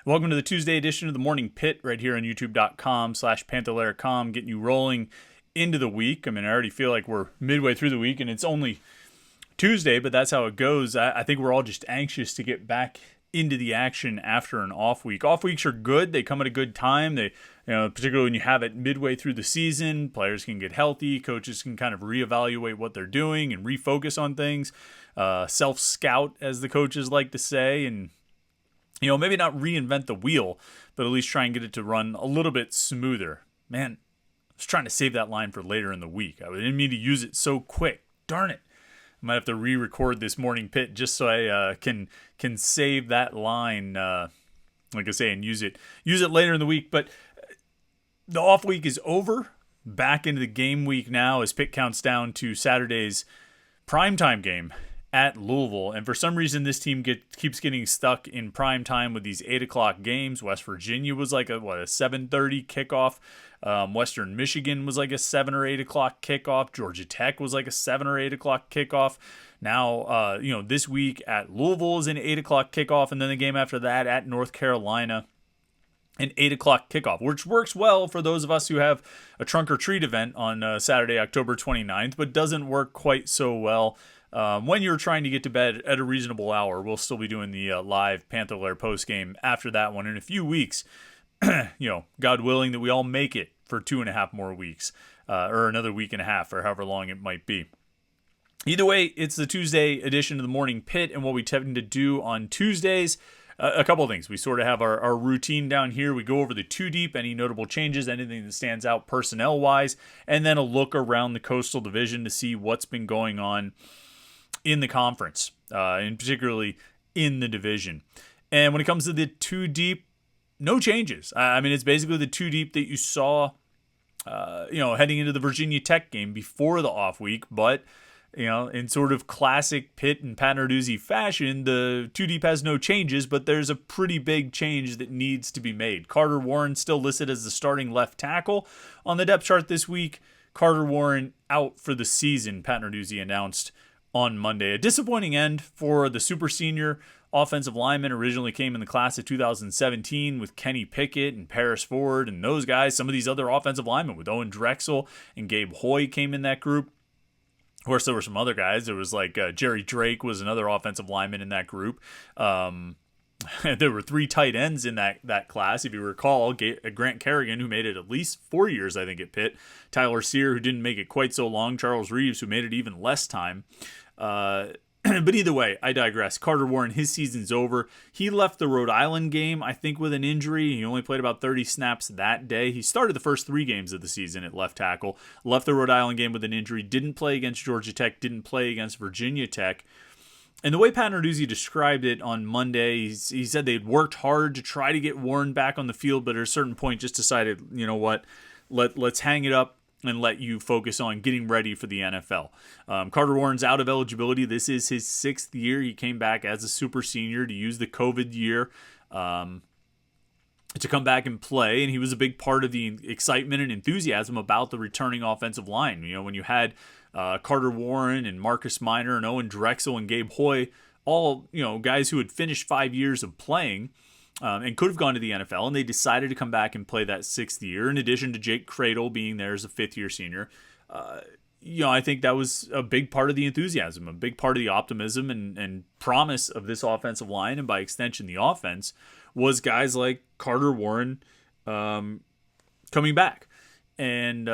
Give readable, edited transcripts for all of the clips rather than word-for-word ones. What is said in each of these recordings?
Welcome to the Tuesday edition of the Morning Pitt right here on youtube.com/Panther-Lair.com, getting you rolling into the week. I mean, I already feel like we're midway through the week and it's only Tuesday, but that's how it goes. I think we're all just anxious to get back into the action after an off week. Off weeks are good. They come at a good time. Particularly when you have it midway through the season, players can get healthy. Coaches can kind of reevaluate what they're doing and refocus on things. Self-scout, as the coaches like to say, and maybe not reinvent the wheel, but at least try and get it to run a little bit smoother. Man, I was trying to save that line for later in the week. I didn't mean to use it so quick. Darn it. I might have to re-record this Morning Pit just so I can save that line, like I say, and use it later in the week. But the off week is over. Back into the game week now as Pitt counts down to Saturday's primetime game at Louisville. And for some reason, this team keeps getting stuck in prime time with these 8 o'clock games. West Virginia was like a 7:30 kickoff. Western Michigan was like a 7 or 8 o'clock kickoff. Georgia Tech was like a 7 or 8 o'clock kickoff. Now, this week at Louisville is an 8 o'clock kickoff. And then the game after that at North Carolina, an 8 o'clock kickoff, which works well for those of us who have a trunk or treat event on Saturday, October 29th, but doesn't work quite so well when you're trying to get to bed at a reasonable hour. We'll still be doing the live Panther-Lair postgame after that one in a few weeks. God willing that we all make it for 2.5 more weeks, or another week and a half, or however long it might be. Either way, it's the Tuesday edition of the Morning Pit, and what we tend to do on Tuesdays, a couple of things. We sort of have our routine down here. We go over the two deep, any notable changes, anything that stands out personnel-wise, and then a look around the Coastal Division to see what's been going on in the conference, and particularly in the division. And when it comes to the two deep, no changes. I mean, it's basically the two deep that you saw, heading into the Virginia Tech game before the off week. But, in sort of classic Pitt and Pat Narduzzi fashion, the two deep has no changes, but there's a pretty big change that needs to be made. Carter Warren still listed as the starting left tackle on the depth chart this week. Carter Warren out for the season, Pat Narduzzi announced on Monday. A disappointing end for the super senior offensive lineman. Originally came in the class of 2017 with Kenny Pickett and Paris Ford and those guys. Some of these other offensive linemen with Owen Drexel and Gabe Hoy came in that group. Of course, there were some other guys. There was Jerry Drake was another offensive lineman in that group. There were 3 tight ends in that class. If you recall, Grant Kerrigan, who made it at least 4 years, I think, at Pitt. Tyler Sear, who didn't make it quite so long. Charles Reeves, who made it even less time. But either way, I digress. Carter Warren, his season's over. He left the Rhode Island game, I think, with an injury. He only played about 30 snaps that day. He started the first 3 games of the season at left tackle. Left the Rhode Island game with an injury. Didn't play against Georgia Tech. Didn't play against Virginia Tech. And the way Pat Narduzzi described it on Monday, he said they'd worked hard to try to get Warren back on the field, but at a certain point just decided, you know what, let's hang it up and let you focus on getting ready for the NFL. Carter Warren's out of eligibility. This is his 6th year. He came back as a super senior to use the COVID year to come back and play, and he was a big part of the excitement and enthusiasm about the returning offensive line. When you had Carter Warren and Marcus Minor and Owen Drexel and Gabe Hoy, all guys who had finished 5 years of playing, and could have gone to the NFL, and they decided to come back and play that 6th year, in addition to Jake Cradle being there as a 5th-year senior. I think that was a big part of the enthusiasm, a big part of the optimism and promise of this offensive line, and by extension the offense, was guys like Carter Warren coming back. And,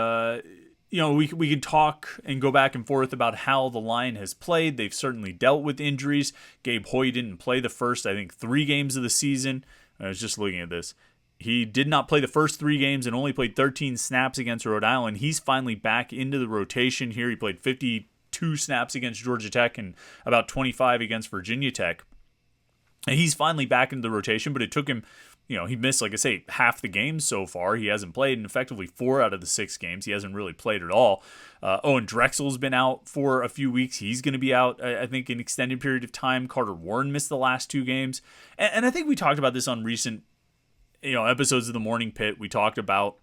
we could talk and go back and forth about how the line has played. They've certainly dealt with injuries. Gabe Hoy didn't play the first, 3 games of the season. I was just looking at this. He did not play the first 3 games and only played 13 snaps against Rhode Island. He's finally back into the rotation here. He played 52 snaps against Georgia Tech and about 25 against Virginia Tech. And he's finally back into the rotation, but it took him, he missed, like I say, half the games so far. He hasn't played in effectively 4 out of the 6 games. He hasn't really played at all. Owen Drexel's been out for a few weeks. He's going to be out, I think, an extended period of time. Carter Warren missed the last 2 games. And I think we talked about this on recent, episodes of the Morning Pit. We talked about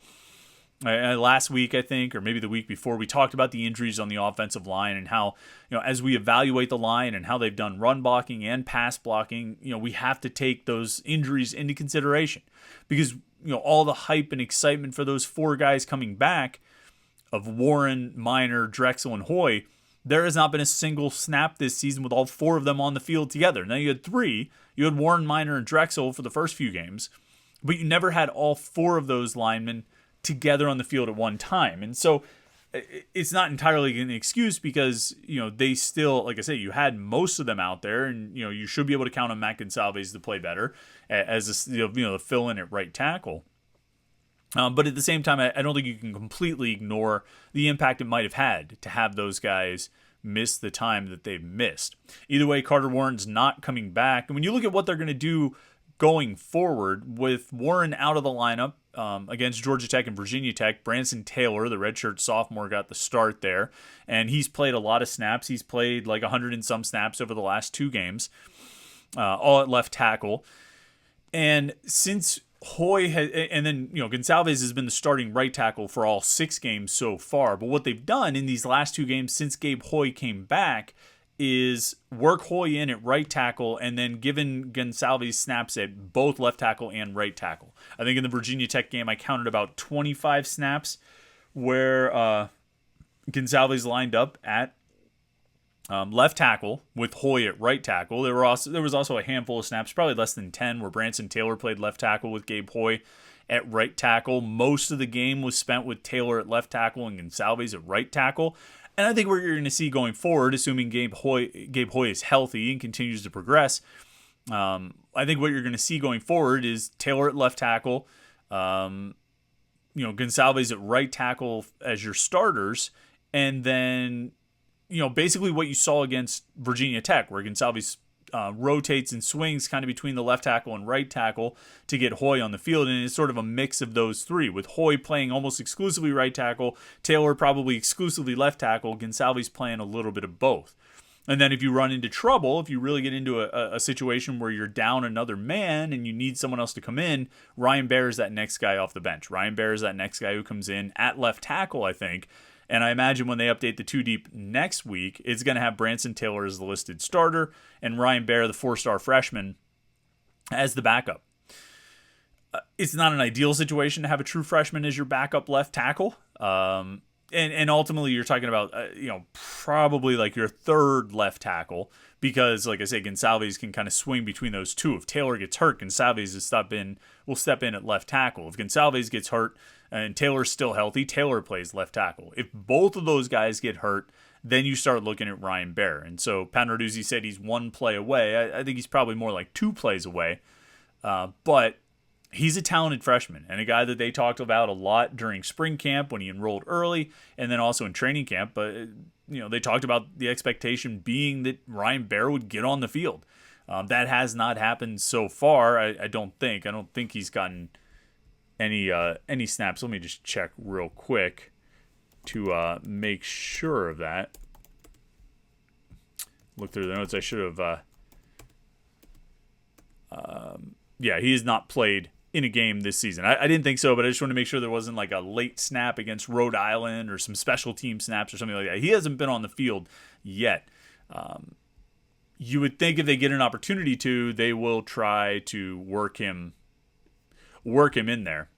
Last week, I think, or maybe the week before, we talked about the injuries on the offensive line and how, as we evaluate the line and how they've done run blocking and pass blocking, we have to take those injuries into consideration because, all the hype and excitement for those four guys coming back of Warren, Minor, Drexel, and Hoy, there has not been a single snap this season with all four of them on the field together. Now you had three. You had Warren, Minor, and Drexel for the first few games, but you never had all four of those linemen together on the field at one time. And so it's not entirely an excuse because, they still, like I say, you had most of them out there and, you should be able to count on Matt Gonsalves to play better as the fill in at right tackle. But at the same time, I don't think you can completely ignore the impact it might have had to have those guys miss the time that they've missed. Either way, Carter Warren's not coming back. And when you look at what they're going to do going forward, with Warren out of the lineup against Georgia Tech and Virginia Tech, Branson Taylor, the redshirt sophomore, got the start there. And he's played a lot of snaps. He's played like 100 and some snaps over the last two games, all at left tackle. And since Hoy has, and then Gonsalves has been the starting right tackle for all 6 games so far. But what they've done in these last 2 games since Gabe Hoy came back is work Hoy in at right tackle and then given Gonsalves snaps at both left tackle and right tackle. I think in the Virginia Tech game I counted about 25 snaps where Gonsalves lined up at left tackle with Hoy at right tackle. There was also a handful of snaps, probably less than 10, where Branson Taylor played left tackle with Gabe Hoy at right tackle. Most of the game was spent with Taylor at left tackle and Gonsalves at right tackle. And I think what you're going to see going forward, assuming Gabe Hoy is healthy and continues to progress, I think what you're going to see going forward is Taylor at left tackle, Gonsalves at right tackle as your starters, and then basically what you saw against Virginia Tech, where Gonsalves rotates and swings kind of between the left tackle and right tackle to get Hoy on the field. And it's sort of a mix of those three, with Hoy playing almost exclusively right tackle, Taylor probably exclusively left tackle, Gonsalves playing a little bit of both. And then if you run into trouble, if you really get into a situation where you're down another man and you need someone else to come in, Ryan Baer is that next guy off the bench. Ryan Baer is that next guy who comes in at left tackle, I think. And I imagine when they update the 2 deep next week, it's going to have Branson Taylor as the listed starter and Ryan Baer, the 4-star freshman, as the backup. It's not an ideal situation to have a true freshman as your backup left tackle. And ultimately, you're talking about, probably like your third left tackle because, like I say, Gonsalves can kind of swing between those two. If Taylor gets hurt, Gonsalves will step in at left tackle. If Gonsalves gets hurt and Taylor's still healthy, Taylor plays left tackle. If both of those guys get hurt, then you start looking at Ryan Baer. And so Pat Narduzzi said he's 1 play away. I think he's probably more like 2 plays away. But he's a talented freshman and a guy that they talked about a lot during spring camp when he enrolled early and then also in training camp. But, they talked about the expectation being that Ryan Baer would get on the field. That has not happened so far, I don't think. I don't think he's gotten any snaps. Let me just check real quick to make sure of that. Look through the notes. I should have. He has not played in a game this season. I didn't think so, but I just want to make sure there wasn't like a late snap against Rhode Island or some special team snaps or something like that. He hasn't been on the field yet. You would think if they get an opportunity to, they will try to work him in there.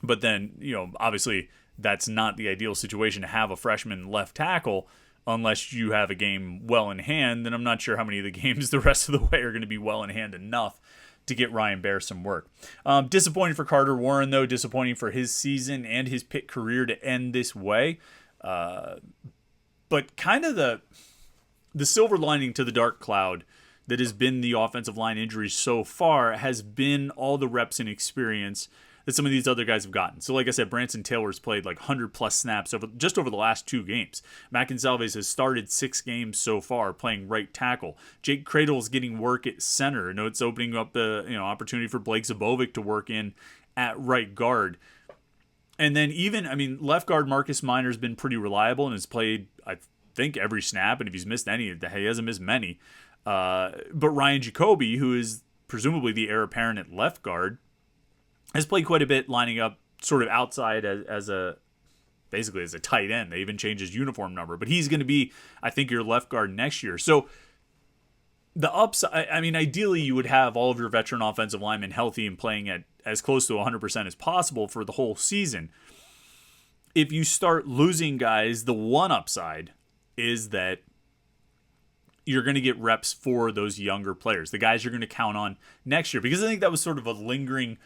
But then, obviously that's not the ideal situation to have a freshman left tackle unless you have a game well in hand. And I'm not sure how many of the games the rest of the way are going to be well in hand enough to get Ryan Baer some work. Disappointing for Carter Warren, though. Disappointing for his season and his Pitt career to end this way. But kind of the silver lining to the dark cloud that has been the offensive line injuries so far has been all the reps and experience that some of these other guys have gotten. So like I said, Branson Taylor's played like 100+ snaps over the last 2 games. Matt Gonsalves has started 6 games so far playing right tackle. Jake Cradle's getting work at center. I know it's opening up the opportunity for Blake Zabovic to work in at right guard. And then left guard Marcus Minor's been pretty reliable and has played, I think, every snap. And if he's missed any, he hasn't missed many. But Ryan Jacoby, who is presumably the heir apparent at left guard, has played quite a bit lining up sort of outside as a basically as a tight end. They even changed his uniform number, but he's going to be, I think, your left guard next year. So the upside, I mean, ideally you would have all of your veteran offensive linemen healthy and playing at as close to 100% as possible for the whole season. If you start losing guys, the one upside is that you're going to get reps for those younger players, the guys you're going to count on next year. Because I think that was sort of a lingering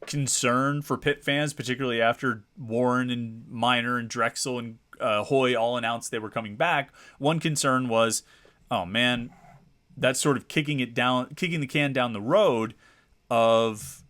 concern for Pitt fans, particularly after Warren and Minor and Drexel and Hoy all announced they were coming back. One concern was, oh man, that's sort of kicking the can down the road of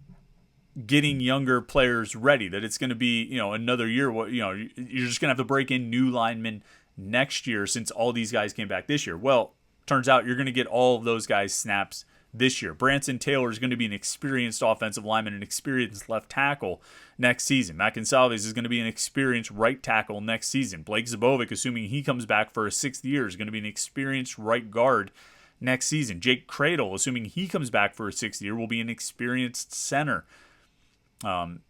getting younger players ready, that it's going to be, another year. You're just going to have to break in new linemen next year since all these guys came back this year. Well, turns out you're going to get all of those guys snaps this year. Branson Taylor is going to be an experienced offensive lineman, an experienced left tackle next season. Mackin-Salves is going to be an experienced right tackle next season. Blake Zabovic, assuming he comes back for a sixth year, is going to be an experienced right guard next season. Jake Cradle, assuming he comes back for a sixth year, will be an experienced center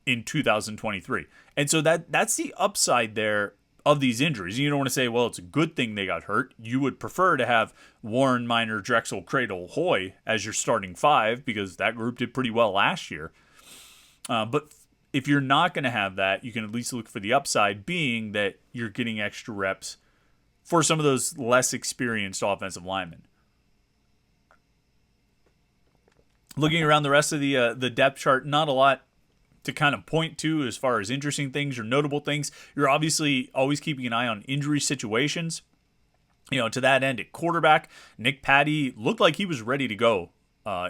in 2023. And so that's the upside there of these injuries. You don't want to say, well, it's a good thing they got hurt. You would prefer to have Warren, Minor, Drexel, Cradle, Hoy as your starting five, because that group did pretty well last year. But if you're not going to have that, you can at least look for the upside, being that you're getting extra reps for some of those less experienced offensive linemen. Looking around the rest of the depth chart, not a lot to kind of point to as far as interesting things or notable things. You're obviously always keeping an eye on injury situations. To that end, at quarterback, Nick Patty looked like he was ready to go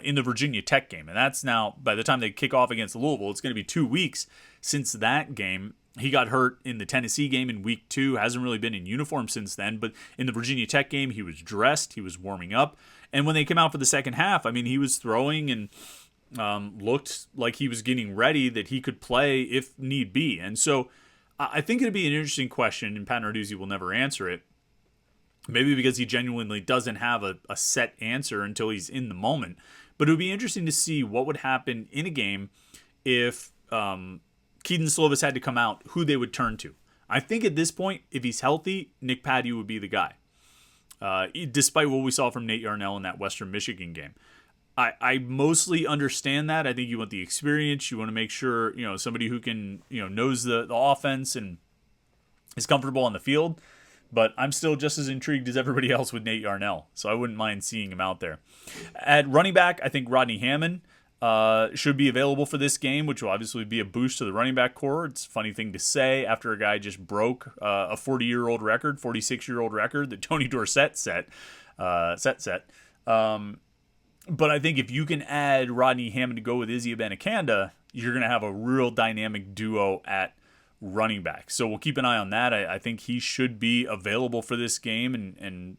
in the Virginia Tech game. And that's now, by the time they kick off against Louisville, it's going to be 2 weeks since that game. He got hurt in the Tennessee game in week 2, hasn't really been in uniform since then. But in the Virginia Tech game, he was dressed, he was warming up. And when they came out for the second half, I mean, he was throwing and looked like he was getting ready, that he could play if need be. And so I think it'd be an interesting question, and Pat Narduzzi will never answer it. Maybe because he genuinely doesn't have a set answer until he's in the moment. But it would be interesting to see what would happen in a game if Keaton Slovis had to come out, who they would turn to. I think at this point, if he's healthy, Nick Patty would be the guy. Despite what we saw from Nate Yarnell in that Western Michigan game. I mostly understand that. I think you want the experience. You want to make sure, somebody who can, knows the offense and is comfortable on the field. But I'm still just as intrigued as everybody else with Nate Yarnell. So I wouldn't mind seeing him out there. At running back, I think Rodney Hammond should be available for this game, which will obviously be a boost to the running back core. It's a funny thing to say after a guy just broke a 46-year-old record that Tony Dorsett set. But I think if you can add Rodney Hammond to go with Izzy Abanikanda, you're going to have a real dynamic duo at running back. So we'll keep an eye on that. I think he should be available for this game and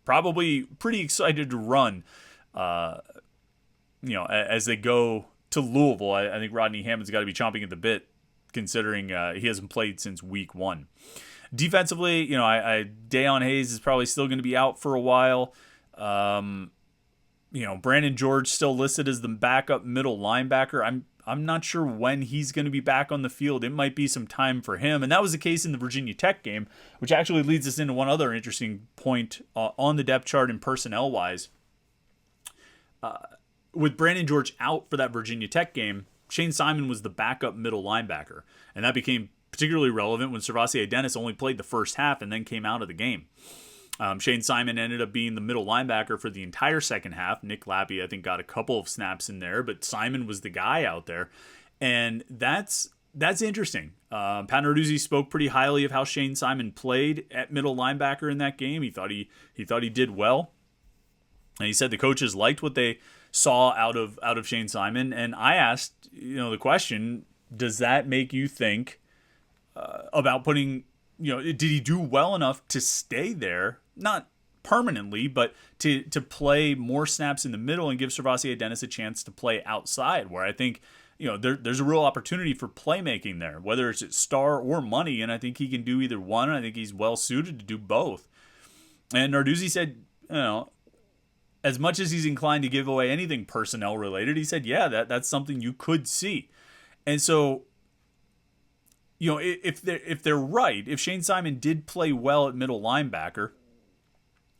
probably pretty excited to run, as they go to Louisville. I think Rodney Hammond's got to be chomping at the bit, considering he hasn't played since week 1. Defensively, Deion Hayes is probably still going to be out for a while. Brandon George still listed as the backup middle linebacker. I'm not sure when he's going to be back on the field. It might be some time for him. And that was the case in the Virginia Tech game, which actually leads us into one other interesting point on the depth chart and personnel-wise. With Brandon George out for that Virginia Tech game, Shane Simon was the backup middle linebacker. And that became particularly relevant when Servassier Dennis only played the first half and then came out of the game. Shane Simon ended up being the middle linebacker for the entire second half. Nick Lappy, I think, got a couple of snaps in there, but Simon was the guy out there. And that's interesting. Pat Narduzzi spoke pretty highly of how Shane Simon played at middle linebacker in that game. He thought he did well. And he said the coaches liked what they saw out of Shane Simon. And I asked, the question, does that make you think about putting, did he do well enough to stay there? Not permanently, but to play more snaps in the middle and give Servassier Dennis a chance to play outside, where I think, there's a real opportunity for playmaking there, whether it's at star or money, and I think he can do either one, and I think he's well suited to do both. And Narduzzi said, as much as he's inclined to give away anything personnel related, he said, yeah, that's something you could see. And so if they're right, if Shane Simon did play well at middle linebacker,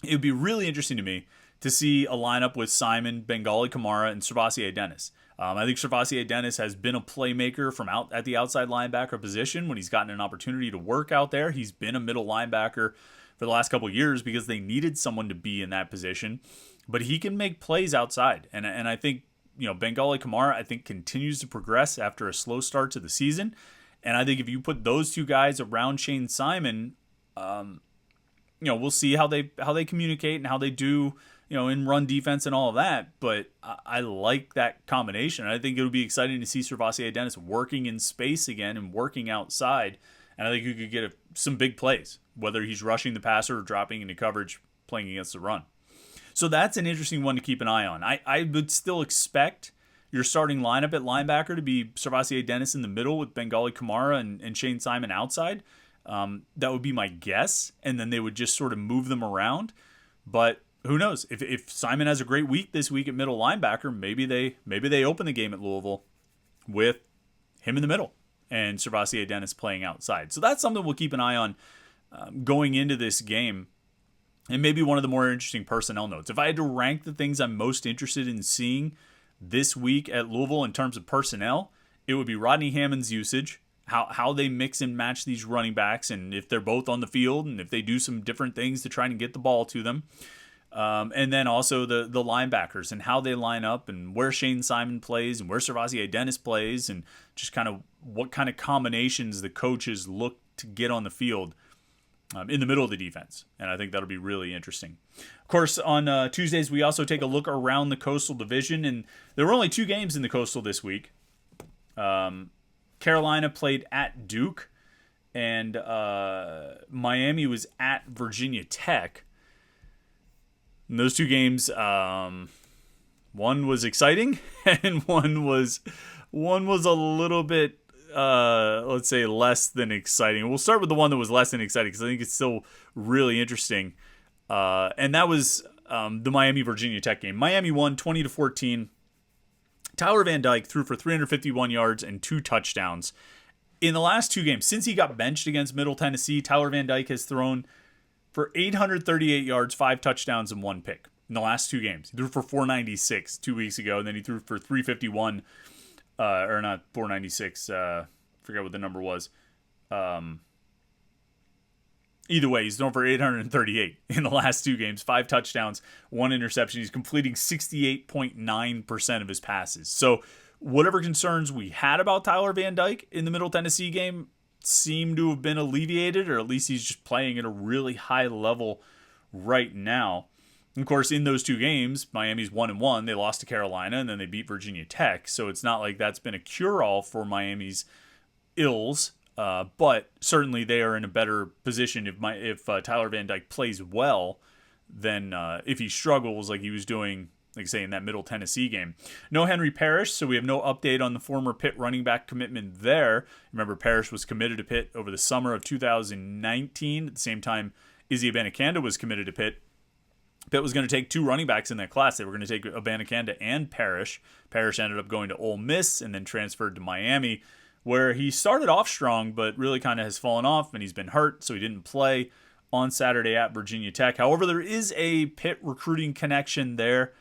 it would be really interesting to me to see a lineup with Simon, Bengali Kamara, and Servassier Dennis. I think Servassier Dennis has been a playmaker from out at the outside linebacker position when he's gotten an opportunity to work out there. He's been a middle linebacker for the last couple of years because they needed someone to be in that position. But he can make plays outside. And I think, Bengali Kamara, I think, continues to progress after a slow start to the season. And I think if you put those two guys around Shane Simon, we'll see how they communicate and how they do, in run defense and all of that. But I like that combination. I think it'll be exciting to see Servassier Dennis working in space again and working outside. And I think you could get some big plays, whether he's rushing the passer or dropping into coverage, playing against the run. So that's an interesting one to keep an eye on. I would still expect your starting lineup at linebacker to be Servassier Dennis in the middle with Bengali Kamara and Shane Simon outside. That would be my guess. And then they would just sort of move them around. But who knows? If Simon has a great week this week at middle linebacker, maybe they open the game at Louisville with him in the middle and Servassier Dennis playing outside. So that's something we'll keep an eye on going into this game. And maybe one of the more interesting personnel notes. If I had to rank the things I'm most interested in seeing this week at Louisville in terms of personnel, it would be Rodney Hammond's usage, how they mix and match these running backs, and if they're both on the field, and if they do some different things to try and get the ball to them. And then also the linebackers and how they line up and where Shane Simon plays and where Servassier Dennis plays and just kind of what kind of combinations the coaches look to get on the field in the middle of the defense. And I think that'll be really interesting. Of course, on Tuesdays, we also take a look around the Coastal Division. And there were only 2 games in the Coastal this week. Carolina played at Duke. And Miami was at Virginia Tech. And those 2 games, one was exciting. And one was a little bit let's say less than exciting. We'll start with the one that was less than exciting because I think it's still really interesting. And that was the Miami-Virginia Tech game. Miami won 20-14. Tyler Van Dyke threw for 351 yards and 2 touchdowns. In the last 2 games, since he got benched against Middle Tennessee, Tyler Van Dyke has thrown for 838 yards, 5 touchdowns, and 1 pick in the last 2 games. He threw for 496 2 weeks ago, and then he threw for 351 or not 496, forget what the number was. Either way, he's thrown for 838 in the last 2 games, 5 touchdowns, 1 interception. He's completing 68.9% of his passes. So whatever concerns we had about Tyler Van Dyke in the Middle Tennessee game seem to have been alleviated, or at least he's just playing at a really high level right now. Of course, in those 2 games, Miami's 1-1. They lost to Carolina, and then they beat Virginia Tech. So it's not like that's been a cure-all for Miami's ills. But certainly they are in a better position if Tyler Van Dyke plays well than if he struggles like he was doing, like I say, in that Middle Tennessee game. No Henry Parrish, so we have no update on the former Pitt running back commitment there. Remember, Parrish was committed to Pitt over the summer of 2019. At the same time, Izzy Abanikanda was committed to Pitt. Pitt was going to take 2 running backs in that class. They were going to take Abanikanda and Parrish. Parrish ended up going to Ole Miss and then transferred to Miami, where he started off strong, but really kind of has fallen off, and he's been hurt, so he didn't play on Saturday at Virginia Tech. However, there is a Pitt recruiting connection there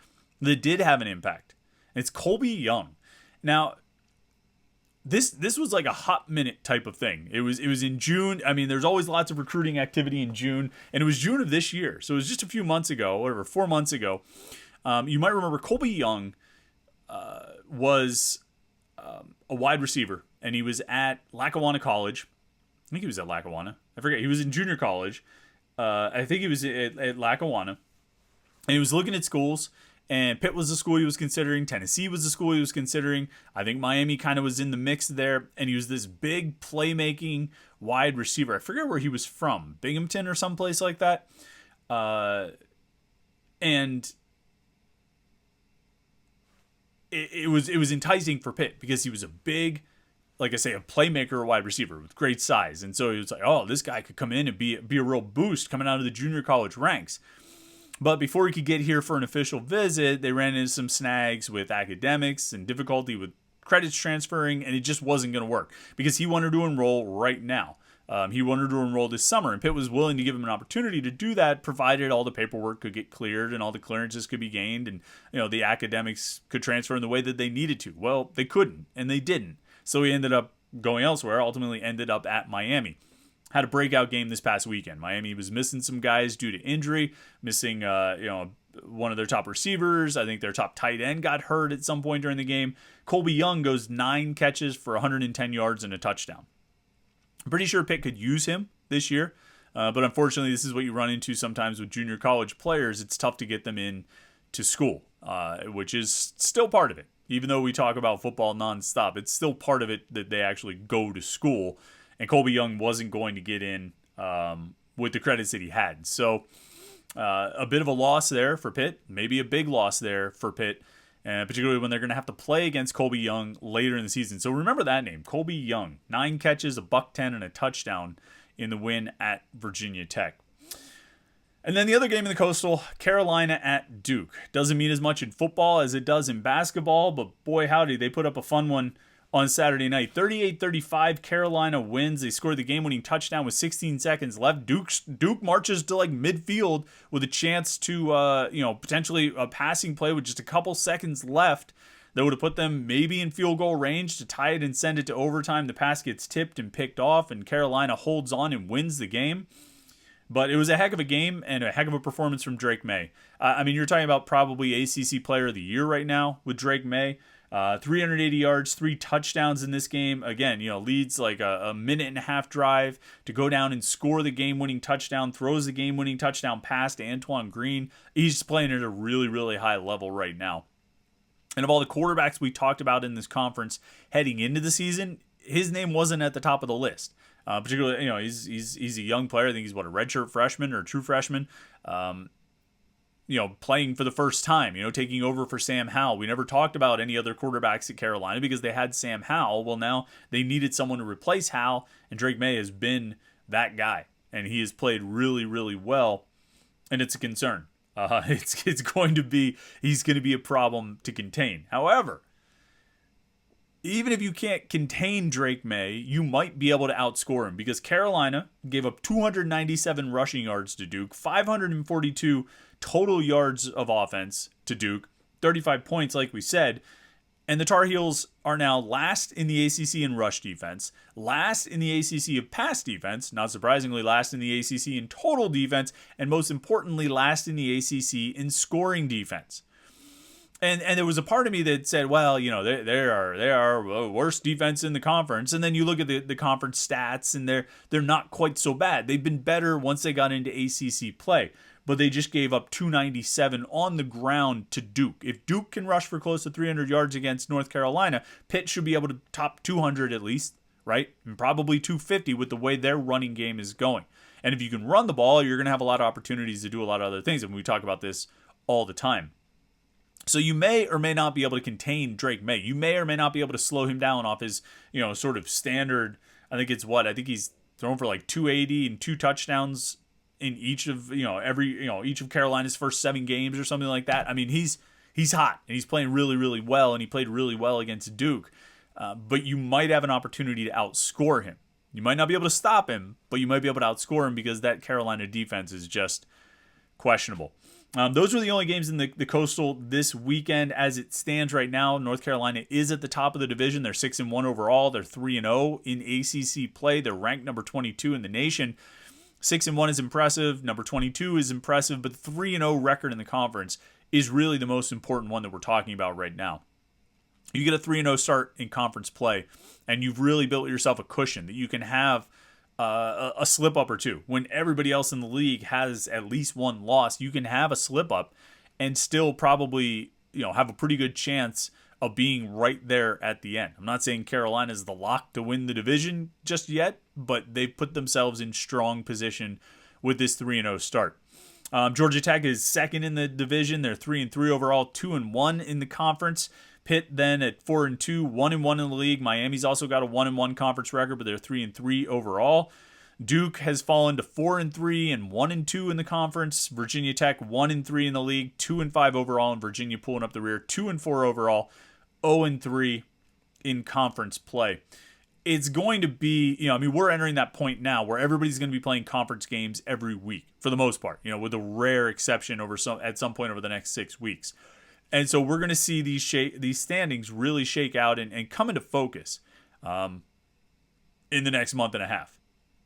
that did have an impact. It's Colby Young. Now, this was like a hot minute type of thing. It was in June. I mean, there's always lots of recruiting activity in June, and it was June of this year. So it was just a few months ago, whatever, 4 months ago. You might remember Colby Young was a wide receiver, and he was at Lackawanna College. I think he was at Lackawanna. I forget. He was in junior college. I think he was at Lackawanna, and he was looking at schools. And Pitt was the school he was considering. Tennessee was the school he was considering. I think Miami kind of was in the mix there. And he was this big playmaking wide receiver. I forget where he was from. Binghamton or someplace like that. And it was enticing for Pitt because he was a big, like I say, a playmaker, a wide receiver with great size. And so he was like, oh, this guy could come in and be a real boost coming out of the junior college ranks. But before he could get here for an official visit, they ran into some snags with academics and difficulty with credits transferring, and it just wasn't going to work because he wanted to enroll right now. He wanted to enroll this summer, and Pitt was willing to give him an opportunity to do that, provided all the paperwork could get cleared and all the clearances could be gained, and the academics could transfer in the way that they needed to. Well, they couldn't, and they didn't. So he ended up going elsewhere. Ultimately, ended up at Miami. Had a breakout game this past weekend. Miami was missing some guys due to injury, missing one of their top receivers. I think their top tight end got hurt at some point during the game. Colby Young goes 9 catches for 110 yards and a touchdown. I'm pretty sure Pitt could use him this year, but unfortunately, this is what you run into sometimes with junior college players. It's tough to get them in to school, which is still part of it. Even though we talk about football nonstop, it's still part of it that they actually go to school. And Colby Young wasn't going to get in with the credits that he had. So a bit of a loss there for Pitt, maybe a big loss there for Pitt, particularly when they're going to have to play against Colby Young later in the season. So remember that name, Colby Young. 9 catches, $110, and a touchdown in the win at Virginia Tech. And then the other game in the Coastal, Carolina at Duke. Doesn't mean as much in football as it does in basketball, but boy howdy, they put up a fun one on Saturday night. 38-35, Carolina wins. They scored the game-winning touchdown with 16 seconds left. Duke marches to like midfield with a chance to, potentially a passing play with just a couple seconds left that would have put them maybe in field goal range to tie it and send it to overtime. The pass gets tipped and picked off, and Carolina holds on and wins the game. But it was a heck of a game and a heck of a performance from Drake May. You're talking about probably ACC Player of the Year right now with Drake May. 380 yards, 3 touchdowns in this game. Again, leads like a minute and a half drive to go down and score the game-winning touchdown, throws the game-winning touchdown pass to Antoine Green. He's playing at a really, really high level right now. And of all the quarterbacks we talked about in this conference heading into the season, his name wasn't at the top of the list. Particularly, he's a young player. I think he's a redshirt freshman or a true freshman. Playing for the first time, taking over for Sam Howell. We never talked about any other quarterbacks at Carolina because they had Sam Howell. Well, now they needed someone to replace Howell, and Drake May has been that guy, and he has played really, really well, and it's a concern. He's going to be a problem to contain. However, even if you can't contain Drake May, you might be able to outscore him because Carolina gave up 297 rushing yards to Duke, 542 total yards of offense to Duke, 35 points like we said, and the Tar Heels are now last in the ACC in rush defense, last in the ACC of pass defense, not surprisingly last in the ACC in total defense, and most importantly last in the ACC in scoring defense. And there was a part of me that said, well, they are worst defense in the conference. And then you look at the conference stats, and they're not quite so bad. They've been better once they got into ACC play. But they just gave up 297 on the ground to Duke. If Duke can rush for close to 300 yards against North Carolina, Pitt should be able to top 200 at least, right? And probably 250 with the way their running game is going. And if you can run the ball, you're going to have a lot of opportunities to do a lot of other things. And we talk about this all the time. So you may or may not be able to contain Drake May. You may or may not be able to slow him down off his, sort of standard. I think he's thrown for like 280 and 2 touchdowns in each of, each of Carolina's first 7 games or something like that. He's hot and he's playing really, really well, and he played really well against Duke. But you might have an opportunity to outscore him. You might not be able to stop him, but you might be able to outscore him because that Carolina defense is just questionable. Those were the only games in the Coastal this weekend. As it stands right now, North Carolina is at the top of the division. They're 6-1 overall. They're 3-0 in ACC play. They're ranked number 22 in the nation. 6-1 is impressive. Number 22 is impressive, but the 3-0 record in the conference is really the most important one that we're talking about right now. You get a 3-0 start in conference play, and you've really built yourself a cushion that you can have a slip up or two. When everybody else in the league has at least one loss, you can have a slip up and still probably have a pretty good chance of being right there at the end. I'm not saying Carolina is the lock to win the division just yet, but they've put themselves in strong position with this 3-0 start. Georgia Tech is second in the division. They're 3-3 overall, 2-1 in the conference. Pitt then at 4-2, 1-1 in the league. Miami's also got a 1-1 conference record, but they're 3-3 overall. Duke has fallen to 4-3 and 1-2 in the conference. Virginia Tech 1-3 in the league, 2-5 overall, and Virginia pulling up the rear, 2-4 overall, 0-3 in conference play. It's going to be, we're entering that point now where everybody's going to be playing conference games every week for the most part, with a rare exception at some point over the next 6 weeks. And so we're going to see these standings really shake out and come into focus in the next month and a half.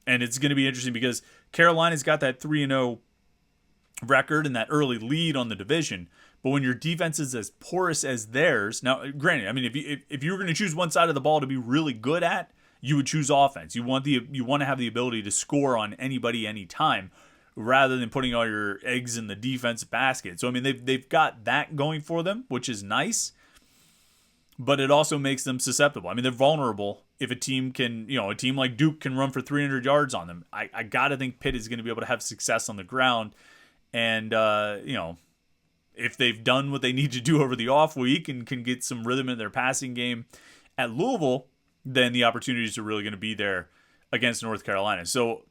And it's going to be interesting because Carolina's got that 3-0 record and that early lead on the division. But when your defense is as porous as theirs, now granted, if you were going to choose one side of the ball to be really good at, you would choose offense. You want to have the ability to score on anybody anytime, rather than putting all your eggs in the defense basket. So they've got that going for them, which is nice. But it also makes them susceptible. They're vulnerable if a team like Duke can run for 300 yards on them. I gotta think Pitt is going to be able to have success on the ground, and if they've done what they need to do over the off week and can get some rhythm in their passing game at Louisville, then the opportunities are really going to be there against North Carolina. So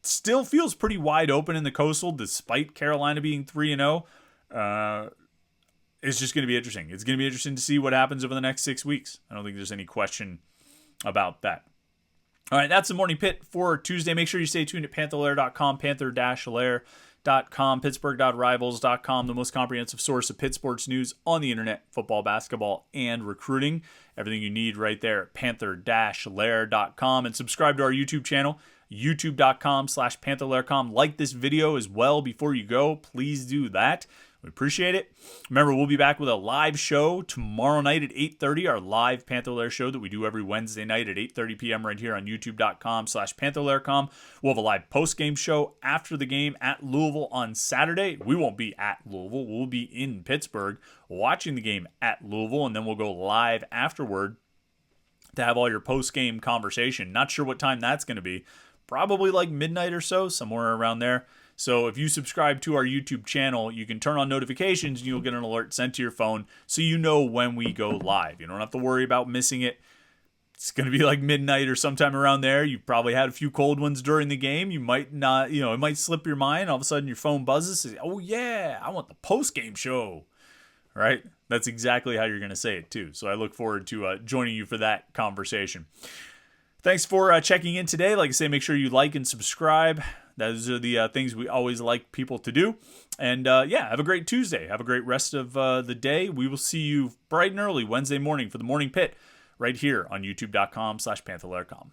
still feels pretty wide open in the Coastal despite Carolina being 3-0. It's just going to be interesting. It's going to be interesting to see what happens over the next 6 weeks. I don't think there's any question about that. All right, that's the Morning Pit for Tuesday. Make sure you stay tuned at Panther-Lair.com, Panther-Lair.com, Pittsburgh.rivals.com, the most comprehensive source of Pitt sports news on the internet, football, basketball, and recruiting. Everything you need right there at Panther-Lair.com. And subscribe to our YouTube channel, youtube.com/Panther-Lair.com. Like this video as well before you go. Please do that. We appreciate it. Remember, we'll be back with a live show tomorrow night at 8:30, our live Panther-Lair show that we do every Wednesday night at 8:30 p.m. right here on youtube.com/Panther-Lair.com. We'll have a live post-game show after the game at Louisville on Saturday. We won't be at Louisville. We'll be in Pittsburgh watching the game at Louisville, and then we'll go live afterward to have all your post-game conversation. Not sure what time that's going to be. Probably like midnight or so, somewhere around there. So if you subscribe to our YouTube channel, you can turn on notifications and you'll get an alert sent to your phone so you know when we go live. You don't have to worry about missing it. It's going to be like midnight or sometime around there. You've probably had a few cold ones during the game. You might not, it might slip your mind. All of a sudden your phone buzzes. Says, oh yeah, I want the post-game show. Right? That's exactly how you're going to say it too. So I look forward to joining you for that conversation. Thanks for checking in today. Like I say, make sure you like and subscribe. Those are the things we always like people to do. And have a great Tuesday. Have a great rest of the day. We will see you bright and early Wednesday morning for the Morning Pit right here on youtube.com/Panther-Lair.com.